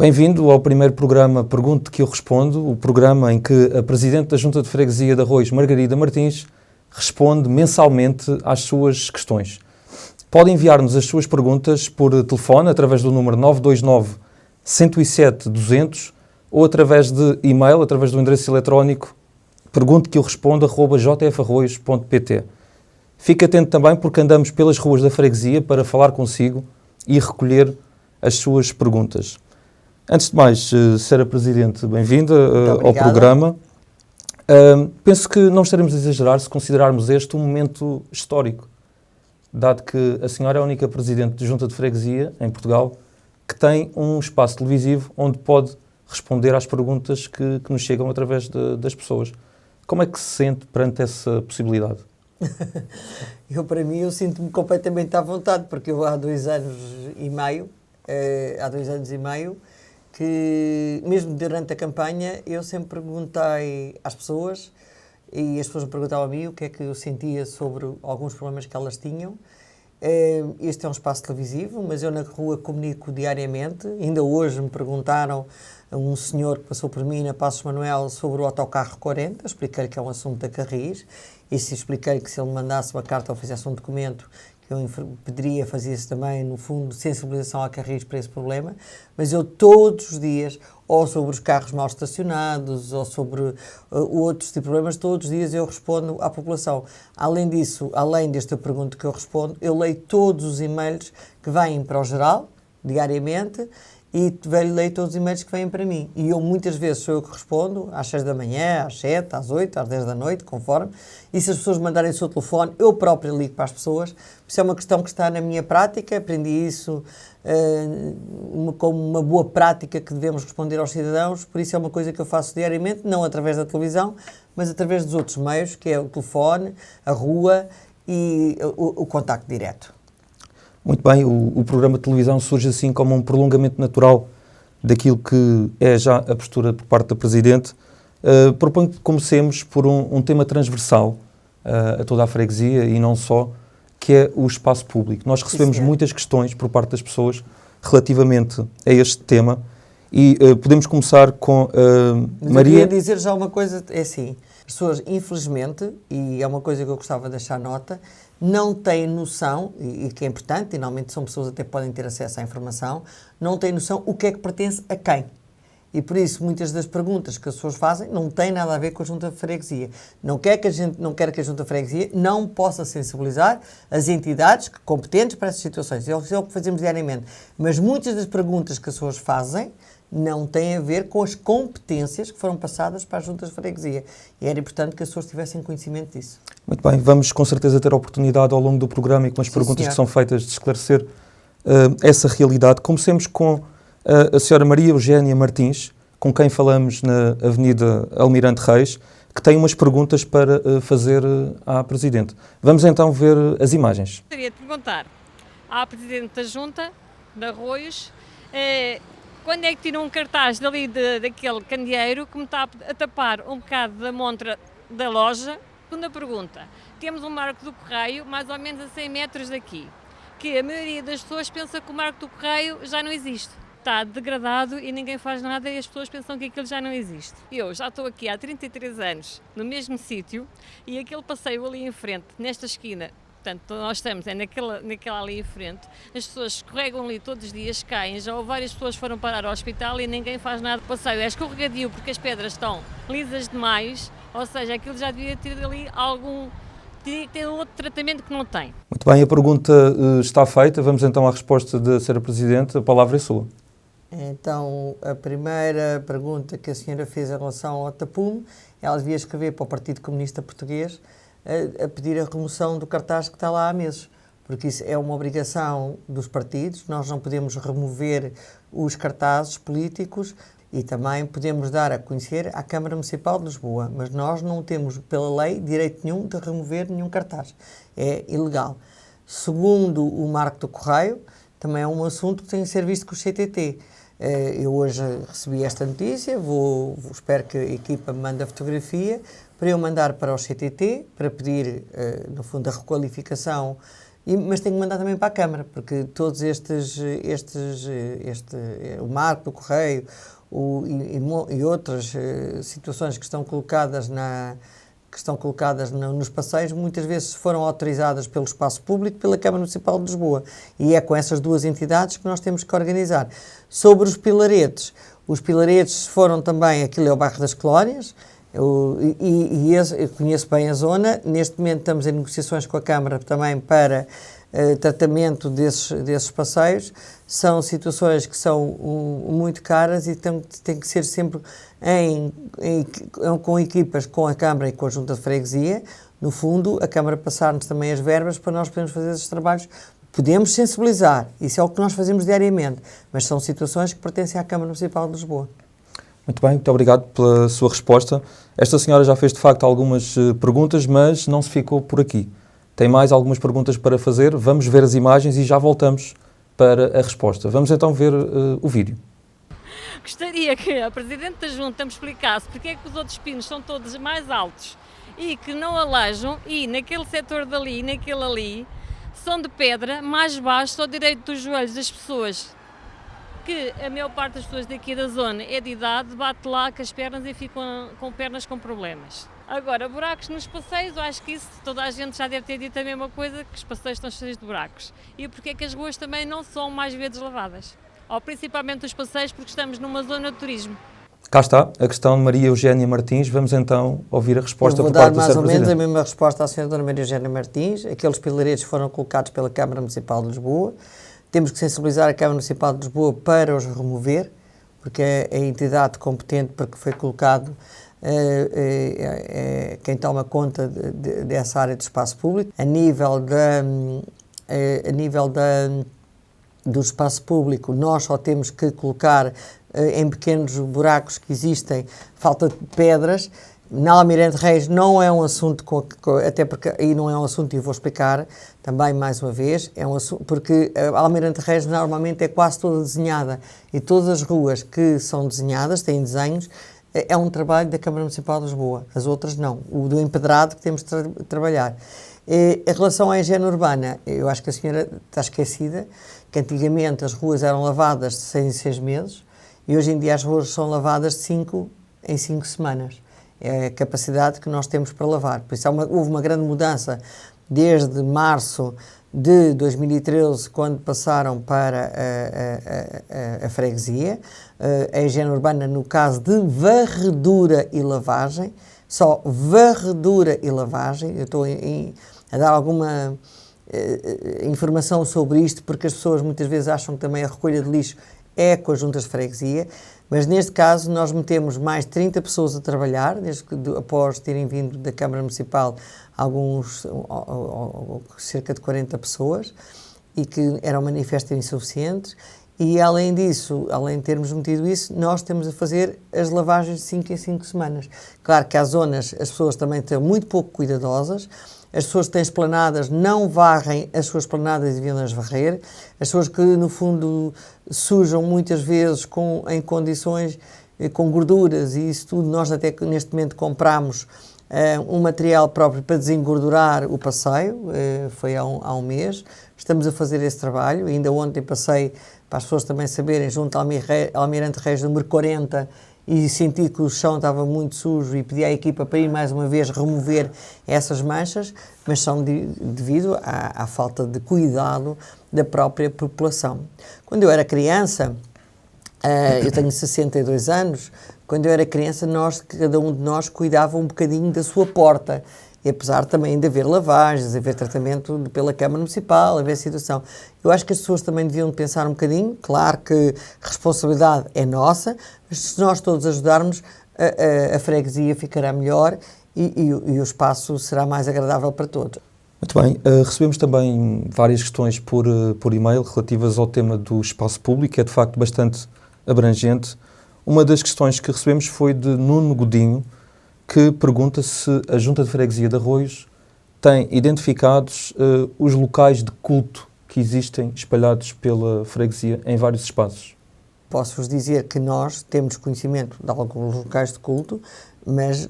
Bem-vindo ao primeiro programa Pergunte que eu respondo, o programa em que a Presidente da Junta de Freguesia de Arroios, Margarida Martins, responde mensalmente às suas questões. Pode enviar-nos as suas perguntas por telefone através do número 929 107 200 ou através de e-mail, através do endereço eletrónico perguntequeurespondo@jfarroios.pt. Fique atento também porque andamos pelas ruas da freguesia para falar consigo e recolher as suas perguntas. Antes de mais, Sra. Presidente, bem-vinda ao programa. Penso que não estaremos a exagerar se considerarmos este um momento histórico, dado que a senhora é a única Presidente de Junta de Freguesia em Portugal que tem um espaço televisivo onde pode responder às perguntas que nos chegam através das pessoas. Como é que se sente perante essa possibilidade? Para mim, eu sinto-me completamente à vontade, porque eu há 2 anos e meio, que mesmo durante a campanha, eu sempre perguntei às pessoas, e as pessoas me perguntavam a mim o que é que eu sentia sobre alguns problemas que elas tinham. Este é um espaço televisivo, mas eu na rua comunico diariamente. Ainda hoje me perguntaram a um senhor que passou por mim na Passos Manuel sobre o autocarro 40, expliquei-lhe que é um assunto da Carris, e se expliquei que se ele me mandasse uma carta ou fizesse um documento, que eu pediria, fazia-se também, no fundo, sensibilização à Carris para esse problema, mas eu todos os dias, ou sobre os carros mal estacionados, ou sobre outros tipos de problemas, todos os dias eu respondo à população. Além disso, além desta pergunta que eu respondo, eu leio todos os e-mails que vêm para o geral, diariamente, e leio todos os e-mails que vêm para mim. E eu muitas vezes sou eu que respondo, às 6 da manhã, às 7, às 8, às 10 da noite, conforme. E se as pessoas mandarem o seu telefone, eu próprio ligo para as pessoas. Isso é uma questão que está na minha prática, aprendi isso como uma boa prática que devemos responder aos cidadãos, por isso é uma coisa que eu faço diariamente, não através da televisão, mas através dos outros meios, que é o telefone, a rua e o contacto direto. Muito bem, o programa de televisão surge assim como um prolongamento natural daquilo que é já a postura por parte da Presidente. Proponho que comecemos por um tema transversal a toda a freguesia e não só, que é o espaço público. Nós recebemos muitas questões por parte das pessoas relativamente a este tema e podemos começar com Maria... Eu queria dizer já uma coisa, é assim, as pessoas, infelizmente, e é uma coisa que eu gostava de deixar nota, não têm noção, e que é importante, e normalmente são pessoas que até podem ter acesso à informação, não têm noção o que é que pertence a quem. E por isso, muitas das perguntas que as pessoas fazem não têm nada a ver com a Junta de Freguesia. Não quer que a Junta de Freguesia não possa sensibilizar as entidades competentes para essas situações. É o que fazemos diariamente. Mas muitas das perguntas que as pessoas fazem não têm a ver com as competências que foram passadas para as Juntas de Freguesia. E era importante que as pessoas tivessem conhecimento disso. Muito bem, vamos com certeza ter a oportunidade ao longo do programa e com as perguntas que são feitas de esclarecer essa realidade. Comecemos com a Sra. Maria Eugénia Martins, com quem falamos na Avenida Almirante Reis, que tem umas perguntas para fazer à Presidente. Vamos então ver as imagens. Gostaria de perguntar à Presidente da Junta de Arroios quando é que tiram um cartaz dali daquele candeeiro que me está a tapar um bocado da montra da loja. Segunda pergunta, temos um Marco do Correio mais ou menos a 100 metros daqui, que a maioria das pessoas pensa que o Marco do Correio já não existe. Está degradado e ninguém faz nada e as pessoas pensam que aquilo já não existe. Eu já estou aqui há 33 anos no mesmo sítio e aquele passeio ali em frente, nesta esquina, portanto nós estamos naquela ali em frente, as pessoas escorregam ali todos os dias, caem, já várias pessoas foram parar ao hospital e ninguém faz nada. O passeio é escorregadio porque as pedras estão lisas demais, ou seja, aquilo já devia ter ali teria que ter outro tratamento que não tem. Muito bem, a pergunta está feita, vamos então à resposta da Sra. Presidente, a palavra é sua. Então, a primeira pergunta que a senhora fez em relação ao tapume, ela devia escrever para o Partido Comunista Português a pedir a remoção do cartaz que está lá há meses, porque isso é uma obrigação dos partidos, nós não podemos remover os cartazes políticos e também podemos dar a conhecer à Câmara Municipal de Lisboa, mas nós não temos, pela lei, direito nenhum de remover nenhum cartaz. É ilegal. Segundo o Marco do Correio, também é um assunto que tem que ser visto com o CTT. Eu hoje recebi esta notícia, espero que a equipa me mande a fotografia para eu mandar para o CTT, para pedir, no fundo, a requalificação mas tenho que mandar também para a Câmara, porque todos o marco do correio e outras situações que estão colocadas nos passeios, muitas vezes foram autorizadas pelo Espaço Público, pela Câmara Municipal de Lisboa. E é com essas duas entidades que nós temos que organizar. Sobre os pilaretes foram também, aquilo é o bairro das Colónias, eu conheço bem a zona. Neste momento estamos em negociações com a Câmara também para tratamento desses passeios. São situações que são muito caras e tem que ser sempre com equipas com a Câmara e com a Junta de Freguesia. No fundo, a Câmara passar-nos também as verbas para nós podermos fazer esses trabalhos. Podemos sensibilizar, isso é o que nós fazemos diariamente, mas são situações que pertencem à Câmara Municipal de Lisboa. Muito bem, muito obrigado pela sua resposta. Esta senhora já fez de facto algumas perguntas, mas não se ficou por aqui. Tem mais algumas perguntas para fazer, vamos ver as imagens e já voltamos para a resposta. Vamos então ver o vídeo. Gostaria que a Presidente da Junta me explicasse porque é que os outros pinos são todos mais altos e que não alejam, e naquele setor dali e naquele ali são de pedra, mais baixos, ao direito dos joelhos das pessoas, que a maior parte das pessoas daqui da zona é de idade, bate lá com as pernas e ficam com pernas com problemas. Agora, buracos nos passeios, eu acho que isso toda a gente já deve ter dito a mesma coisa, que os passeios estão cheios de buracos. E porque é que as ruas também não são mais vezes lavadas? Ou principalmente os passeios, porque estamos numa zona de turismo. Cá está a questão de Maria Eugénia Martins. Vamos então ouvir a resposta por parte do Sr. Presidente. Vou dar mais ou menos a mesma resposta à Sra. Maria Eugénia Martins. Aqueles pilaretes foram colocados pela Câmara Municipal de Lisboa. Temos que sensibilizar a Câmara Municipal de Lisboa para os remover, porque é a entidade competente para que foi colocado quem toma conta dessa área de espaço público. A nível do espaço público, nós só temos que colocar em pequenos buracos que existem, falta de pedras. Na Almirante Reis não é um assunto, até porque aí não é um assunto, e vou explicar também mais uma vez, é um assunto, porque a Almirante Reis normalmente é quase toda desenhada, e todas as ruas que são desenhadas, têm desenhos, é um trabalho da Câmara Municipal de Lisboa, as outras não, o do empedrado que temos de trabalhar. Em relação à higiene urbana, eu acho que a senhora está esquecida, que antigamente as ruas eram lavadas de 6 em 6 meses, e hoje em dia as ruas são lavadas de 5 em 5 semanas. É a capacidade que nós temos para lavar. Por isso houve uma grande mudança desde março de 2013, quando passaram para a freguesia. A higiene urbana, no caso de varredura e lavagem, só varredura e lavagem. Eu estou a dar alguma informação sobre isto, porque as pessoas muitas vezes acham que também a recolha de lixo é com as juntas de freguesia, mas neste caso nós metemos mais 30 pessoas a trabalhar, após terem vindo da Câmara Municipal cerca de 40 pessoas, e que eram manifestamente insuficientes, e além disso, além de termos metido isso, nós temos a fazer as lavagens de 5 em 5 semanas. Claro que há zonas, as pessoas também estão muito pouco cuidadosas. As pessoas que têm esplanadas não varrem as suas esplanadas e deviam-nas varrer. As pessoas que, no fundo, sujam muitas vezes em condições com gorduras e isso tudo. Nós até neste momento compramos um material próprio para desengordurar o passeio, foi há um mês. Estamos a fazer esse trabalho. Ainda ontem passei, para as pessoas também saberem, junto ao Almirante Reis número 40, e senti que o chão estava muito sujo e pedi à equipa para ir mais uma vez remover essas manchas, mas são devido à falta de cuidado da própria população. Quando eu era criança, eu tenho 62 anos, quando eu era criança cada um de nós cuidava um bocadinho da sua porta, e apesar também de haver lavagens, haver tratamento pela Câmara Municipal, haver situação. Eu acho que as pessoas também deviam pensar um bocadinho, claro que a responsabilidade é nossa, mas se nós todos ajudarmos, a freguesia ficará melhor e o espaço será mais agradável para todos. Muito bem, recebemos também várias questões por e-mail relativas ao tema do espaço público, que é de facto bastante abrangente. Uma das questões que recebemos foi de Nuno Godinho, que pergunta se a Junta de Freguesia de Arroios tem identificados os locais de culto que existem espalhados pela freguesia em vários espaços. Posso-vos dizer que nós temos conhecimento de alguns locais de culto, mas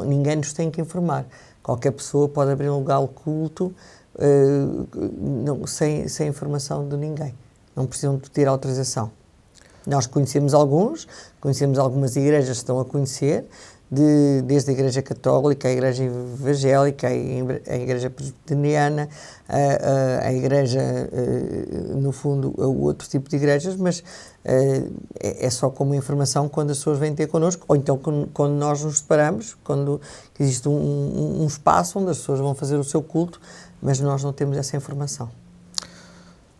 ninguém nos tem que informar. Qualquer pessoa pode abrir um lugar de culto sem informação de ninguém. Não precisam de ter autorização. Nós conhecemos algumas igrejas que estão a conhecer, desde a Igreja Católica, a Igreja Evangélica, a Igreja Presbiteriana, a Igreja, no fundo, o outro tipo de igrejas, mas é só como informação quando as pessoas vêm ter connosco, ou então quando nós nos separamos, quando existe um espaço onde as pessoas vão fazer o seu culto, mas nós não temos essa informação.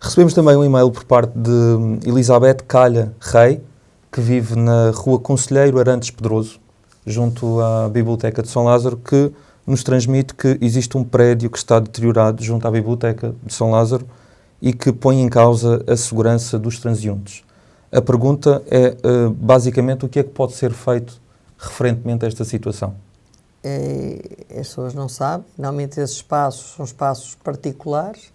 Recebemos também um e-mail por parte de Elizabeth Calha Rei, que vive na Rua Conselheiro Arantes Pedroso, junto à Biblioteca de São Lázaro, que nos transmite que existe um prédio que está deteriorado junto à Biblioteca de São Lázaro e que põe em causa a segurança dos transeuntes. A pergunta é, basicamente, o que é que pode ser feito referentemente a esta situação? As pessoas não sabem. Normalmente esses espaços são espaços particulares.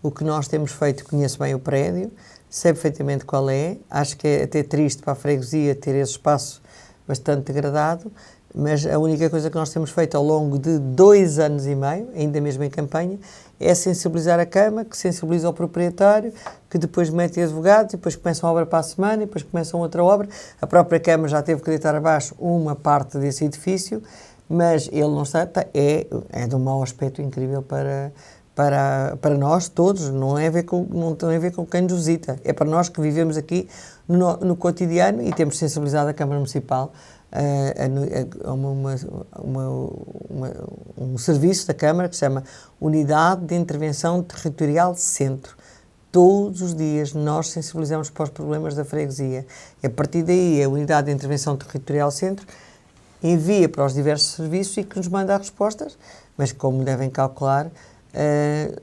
O que nós temos feito, conheço bem o prédio, sei perfeitamente qual é. Acho que é até triste para a freguesia ter esse espaço bastante degradado, mas a única coisa que nós temos feito ao longo de 2 anos e meio, ainda mesmo em campanha, é sensibilizar a Câmara, que sensibiliza o proprietário, que depois mete advogados, e depois começam a obra para a semana, e depois começam outra obra. A própria Câmara já teve que deitar abaixo uma parte desse edifício, mas ele não está, é de um mau aspecto incrível para nós todos, não tem a ver com quem nos visita, é para nós que vivemos aqui no cotidiano e temos sensibilizado a Câmara Municipal a um serviço da Câmara que se chama Unidade de Intervenção Territorial Centro. Todos os dias nós sensibilizamos para os problemas da freguesia. E a partir daí a Unidade de Intervenção Territorial Centro envia para os diversos serviços e que nos manda respostas, mas como devem calcular,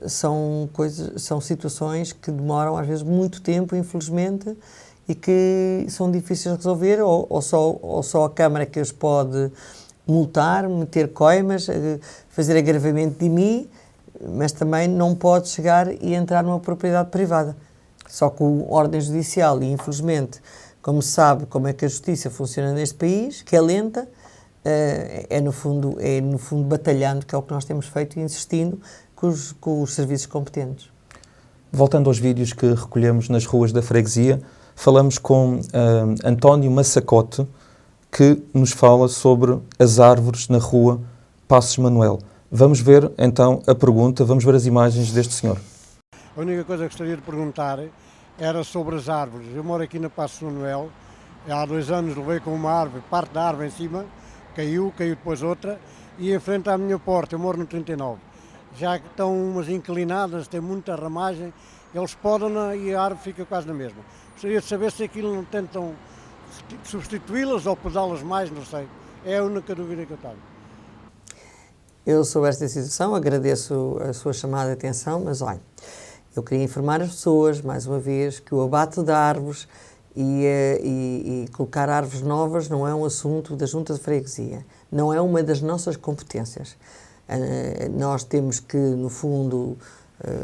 são situações que demoram às vezes muito tempo, infelizmente, e que são difíceis de resolver, ou só a Câmara que os pode multar, meter coimas, fazer agravamento de IMI, mas também não pode chegar e entrar numa propriedade privada. Só com ordem judicial, e infelizmente, como se sabe como é que a justiça funciona neste país, que é lenta, é no fundo batalhando, que é o que nós temos feito e insistindo com os serviços competentes. Voltando aos vídeos que recolhemos nas ruas da freguesia, falamos com António Massacote, que nos fala sobre as árvores na rua Passos Manuel. Vamos ver então a pergunta, vamos ver as imagens deste senhor. A única coisa que gostaria de perguntar era sobre as árvores. Eu moro aqui na Passos Manuel, há 2 anos levei com uma árvore, parte da árvore em cima, caiu depois outra, e em frente à minha porta, eu moro no 39. Já que estão umas inclinadas, tem muita ramagem, eles podam-na e a árvore fica quase na mesma. Gostaria de saber se aquilo não tentam substituí-las ou podá-las mais, não sei. É a única dúvida que eu tenho. Eu sobre esta situação agradeço a sua chamada de atenção, mas olha, eu queria informar as pessoas, mais uma vez, que o abate de árvores e colocar árvores novas não é um assunto da Junta de Freguesia, não é uma das nossas competências. Nós temos que, no fundo,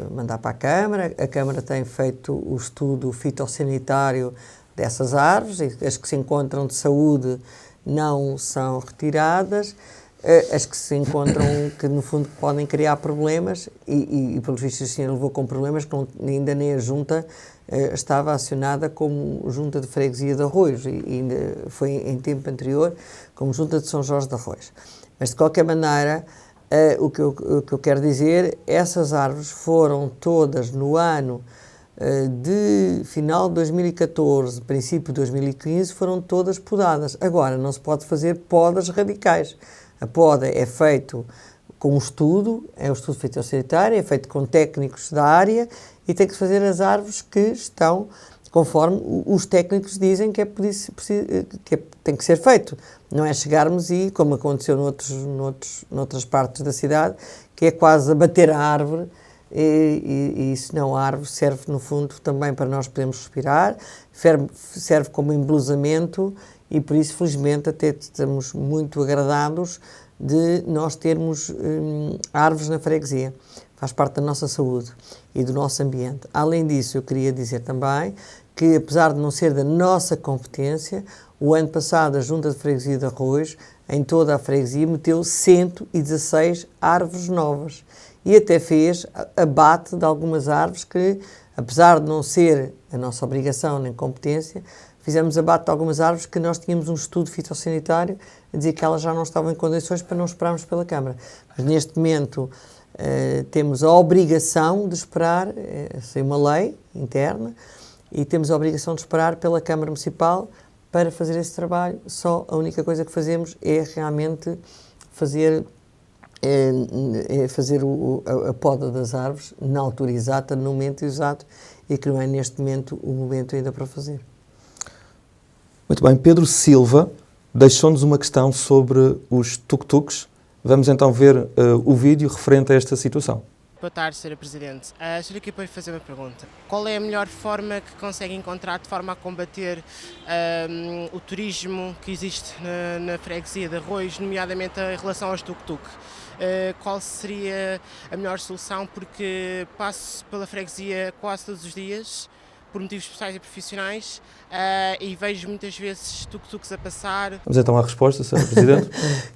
mandar para a Câmara tem feito o estudo fitossanitário dessas árvores, e as que se encontram de saúde não são retiradas, as que se encontram que, no fundo, podem criar problemas, e pelos vistos, o senhor levou com problemas que ainda nem a Junta estava acionada como Junta de Freguesia de Arroios, e ainda foi em tempo anterior como Junta de São Jorge de Arroios. Mas, de qualquer maneira, o que eu quero dizer, essas árvores foram todas no ano de final de 2014, princípio de 2015, foram todas podadas. Agora, não se pode fazer podas radicais. A poda é feito com um estudo, é um estudo fitossanitário, é feito com técnicos da área e tem que se fazer as árvores que estão conforme os técnicos dizem que tem que ser feito. Não é chegarmos e, como aconteceu noutras partes da cidade, que é quase abater a árvore, e senão a árvore serve, no fundo, também para nós podermos respirar, serve como embelezamento, e por isso, felizmente, até estamos muito agradados de nós termos árvores na freguesia. Faz parte da nossa saúde e do nosso ambiente. Além disso, eu queria dizer também que, apesar de não ser da nossa competência, o ano passado a Junta de Freguesia de Arroios, em toda a freguesia, meteu 116 árvores novas. e até fez abate de algumas árvores que, apesar de não ser a nossa obrigação nem competência, fizemos abate de algumas árvores que nós tínhamos um estudo fitossanitário a dizer que elas já não estavam em condições para não esperarmos pela Câmara. Mas neste momento temos a obrigação de esperar, sem uma lei interna, e temos a obrigação de esperar pela Câmara Municipal para fazer esse trabalho. Só a única coisa que fazemos é realmente fazer a poda das árvores na altura exata, no momento exato, e que não é neste momento o momento ainda para fazer. Muito bem, Pedro Silva deixou-nos uma questão sobre os tuk-tuks. Vamos então ver o vídeo referente a esta situação. Boa tarde, Sra. Presidente. Estou aqui para lhe fazer uma pergunta. Qual é a melhor forma que consegue encontrar de forma a combater o turismo que existe na freguesia de Arroios, nomeadamente em relação aos tuk-tuk? Qual seria a melhor solução? Porque passo pela freguesia quase todos os dias, por motivos pessoais e profissionais, e vejo muitas vezes tuk-tuks a passar. Vamos então à resposta, Sra. Presidente.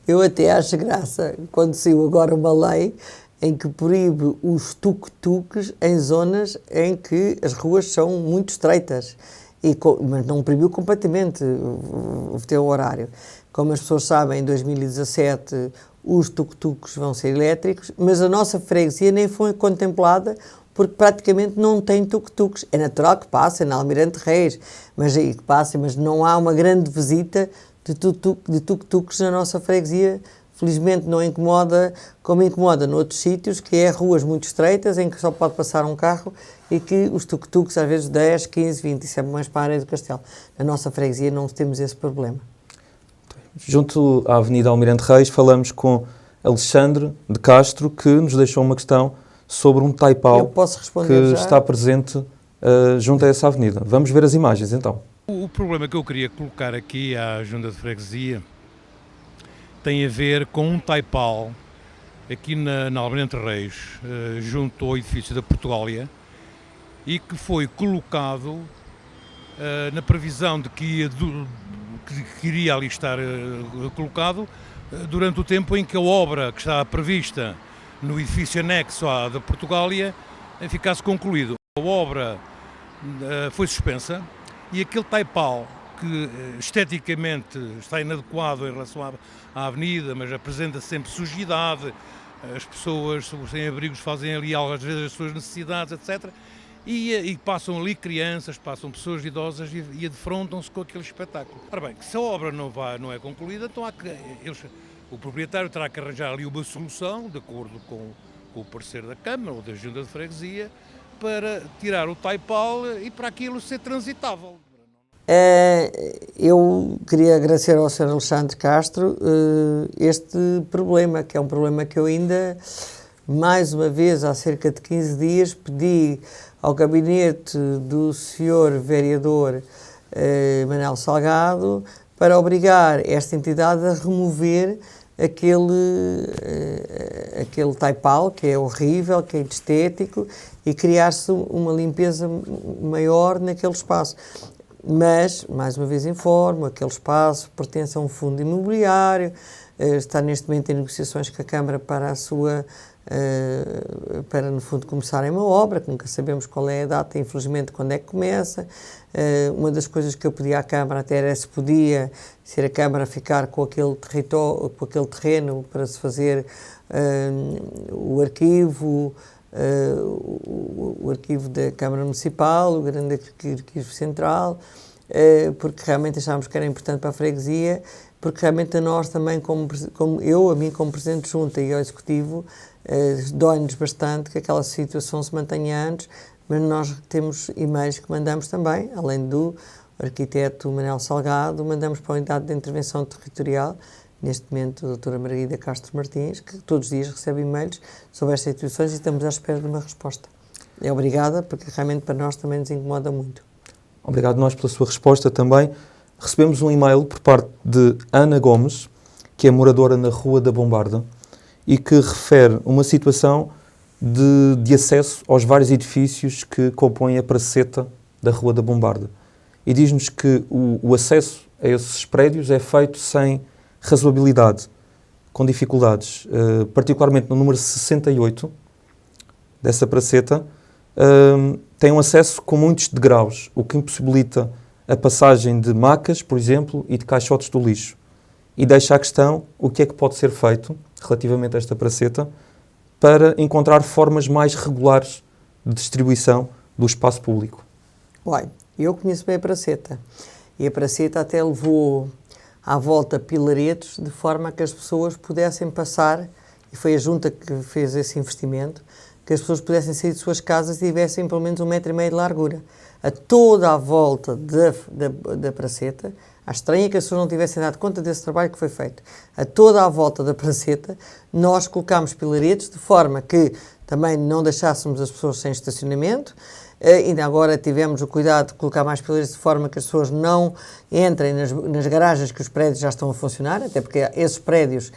Eu até acho graça quando saiu agora uma lei em que proíbe os tuk-tuks em zonas em que as ruas são muito estreitas, mas não proibiu completamente o teu horário. Como as pessoas sabem, em 2017 os tuk-tuks vão ser elétricos, mas a nossa freguesia nem foi contemplada porque praticamente não tem tuk-tuks. É natural que passem na Almirante Reis, mas não há uma grande visita de tuk-tuks na nossa freguesia. Felizmente não incomoda como incomoda noutros sítios, que é ruas muito estreitas em que só pode passar um carro e que os tuk-tuks às vezes 10, 15, 20, isso é mais para a área do Castelo. Na nossa freguesia não temos esse problema. Junto à Avenida Almirante Reis falamos com Alexandre de Castro, que nos deixou uma questão sobre um taipau que está presente junto a essa avenida. Vamos ver as imagens então. O problema que eu queria colocar aqui à Junta de Freguesia tem a ver com um taipau aqui na Almirante Reis, junto ao edifício da Portugália, e que foi colocado na previsão de que iria ali estar colocado durante o tempo em que a obra que estava prevista no edifício anexo à da Portugália ficasse concluído. A obra foi suspensa e aquele taipau, que esteticamente está inadequado em relação à avenida, mas apresenta sempre sujidade, as pessoas sem abrigos fazem ali às vezes as suas necessidades, etc. E passam ali crianças, passam pessoas idosas e defrontam-se com aquele espetáculo. Ora bem, se a obra não é concluída, então o proprietário terá que arranjar ali uma solução, de acordo com o parecer da Câmara ou da Junta de Freguesia, para tirar o taipau e para aquilo ser transitável. Eu queria agradecer ao Sr. Alexandre Castro este problema, que é um problema que eu ainda, mais uma vez, há cerca de 15 dias, pedi ao gabinete do Sr. Vereador Manuel Salgado para obrigar esta entidade a remover aquele taipau, que é horrível, que é estético, e criar-se uma limpeza maior naquele espaço. Mas, mais uma vez informo, aquele espaço pertence a um fundo imobiliário, está neste momento em negociações com a Câmara para no fundo começarem uma obra, que nunca sabemos qual é a data, infelizmente, quando é que começa. Uma das coisas que eu pedi à Câmara até era se podia ser a Câmara ficar com aquele terreno para se fazer o arquivo da Câmara Municipal, o grande arquivo central, porque realmente achámos que era importante para a freguesia, porque realmente a nós também, como Presidente de Junta e ao Executivo, dói-nos bastante que aquela situação se mantenha antes, mas nós temos e-mails que mandamos também, além do arquiteto Manuel Salgado, mandamos para a Unidade de Intervenção Territorial, neste momento a doutora Margarida Castro Martins, que todos os dias recebe e-mails sobre estas situações e estamos à espera de uma resposta. Obrigada, porque realmente para nós também nos incomoda muito. Obrigado nós pela sua resposta também. Recebemos um e-mail por parte de Ana Gomes, que é moradora na Rua da Bombarda, e que refere uma situação de acesso aos vários edifícios que compõem a praceta da Rua da Bombarda. E diz-nos que o acesso a esses prédios é feito sem razoabilidade, com dificuldades, particularmente no número 68, dessa praceta tem um acesso com muitos degraus, o que impossibilita a passagem de macas, por exemplo, e de caixotes do lixo. E deixa a questão, o que é que pode ser feito relativamente a esta praceta para encontrar formas mais regulares de distribuição do espaço público? Olha, eu conheço bem a praceta. E a praceta até levou à volta pilaretos de forma a que as pessoas pudessem passar, e foi a Junta que fez esse investimento, que as pessoas pudessem sair de suas casas e tivessem pelo menos 1,5 metro de largura. A toda a volta da praceta, a estranha que as pessoas não tivessem dado conta desse trabalho que foi feito. A toda a volta da praceta, nós colocámos pilaretos de forma que também não deixássemos as pessoas sem estacionamento. Ainda agora tivemos o cuidado de colocar mais pilaretos de forma que as pessoas não entrem nas garagens que os prédios já estão a funcionar, até porque esses prédios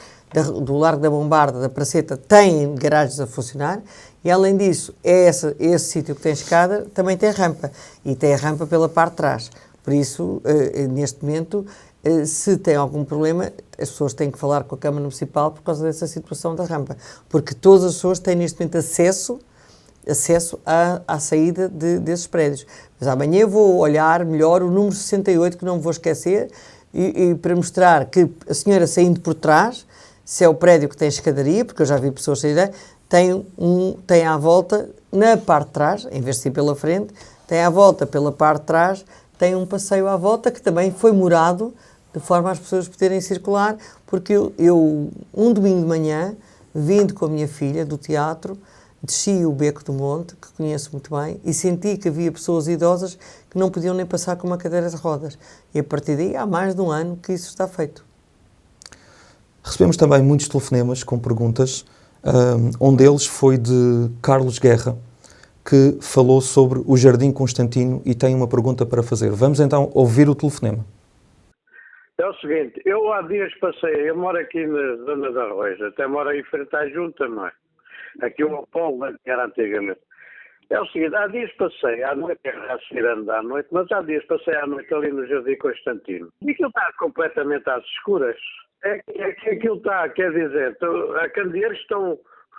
do Largo da Bombarda, da Praceta, têm garagens a funcionar. E, além disso, esse sítio que tem escada também tem rampa. E tem a rampa pela parte de trás. Por isso, neste momento, se tem algum problema, as pessoas têm que falar com a Câmara Municipal por causa dessa situação da rampa. Porque todas as pessoas têm, neste momento, acesso à saída desses prédios. Mas amanhã eu vou olhar melhor o número 68, que não me vou esquecer, e para mostrar que a senhora saindo por trás, se é o prédio que tem escadaria, porque eu já vi pessoas saírem, tem à volta, na parte de trás, em vez de ir pela frente, tem à volta pela parte de trás, tem um passeio à volta que também foi morado, de forma às pessoas poderem circular, porque eu um domingo de manhã, vindo com a minha filha do teatro, desci o Beco do Monte, que conheço muito bem, e senti que havia pessoas idosas que não podiam nem passar com uma cadeira de rodas. E a partir daí, há mais de um ano que isso está feito. Recebemos também muitos telefonemas com perguntas. Um deles foi de Carlos Guerra, que falou sobre o Jardim Constantino e tem uma pergunta para fazer. Vamos então ouvir o telefonema. É o seguinte, eu há dias passei, eu moro aqui na zona da Arroz, até moro aí em frente à Junta, não é? Aqui o Apolo, que era antigamente. É o seguinte, há dias passei, à noite, a seguir à noite, mas há dias passei à noite ali no Jardim Constantino. E aquilo está completamente às escuras. É que aquilo está, quer dizer, há candeeiros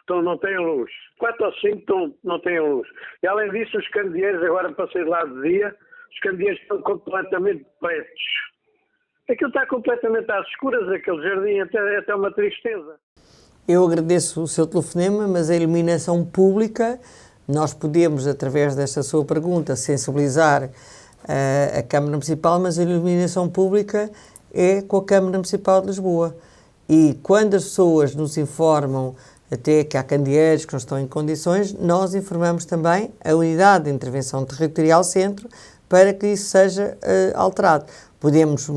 não têm luz. 4 ou 5 não têm luz. E além disso, os candeeiros, agora passei lá de dia, os candeeiros estão completamente pretos. Aquilo está completamente às escuras, aquele jardim, até uma tristeza. Eu agradeço o seu telefonema, mas a iluminação pública, nós podemos, através desta sua pergunta, sensibilizar a Câmara Municipal, mas a iluminação pública é com a Câmara Municipal de Lisboa. E quando as pessoas nos informam até que há candeeiros que não estão em condições, nós informamos também a Unidade de Intervenção Territorial Centro para que isso seja alterado. Podemos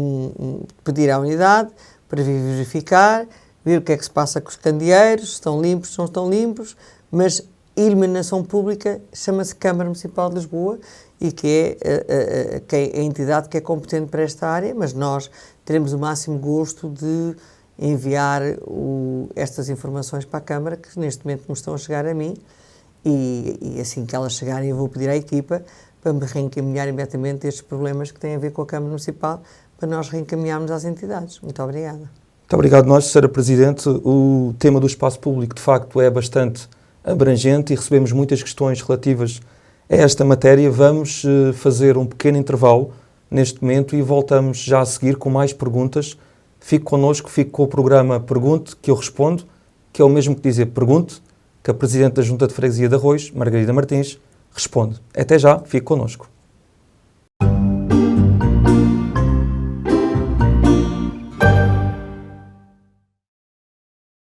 pedir à unidade para vir verificar, ver o que é que se passa com os candeeiros, se estão limpos, se não estão limpos, mas iluminação pública chama-se Câmara Municipal de Lisboa e que é a entidade que é competente para esta área, mas nós teremos o máximo gosto de enviar estas informações para a Câmara, que neste momento me estão a chegar a mim, e assim que elas chegarem eu vou pedir à equipa para me reencaminhar imediatamente estes problemas que têm a ver com a Câmara Municipal, para nós reencaminharmos às entidades. Muito obrigada. Muito obrigado nós, Sra. Presidente. O tema do espaço público, de facto, é bastante abrangente e recebemos muitas questões relativas a esta matéria. Vamos fazer um pequeno intervalo neste momento e voltamos já a seguir com mais perguntas. Fique connosco, fique com o programa Pergunte, que eu respondo, que é o mesmo que dizer Pergunte, que a Presidente da Junta de Freguesia de Arroz, Margarida Martins, responde. Até já, fique connosco.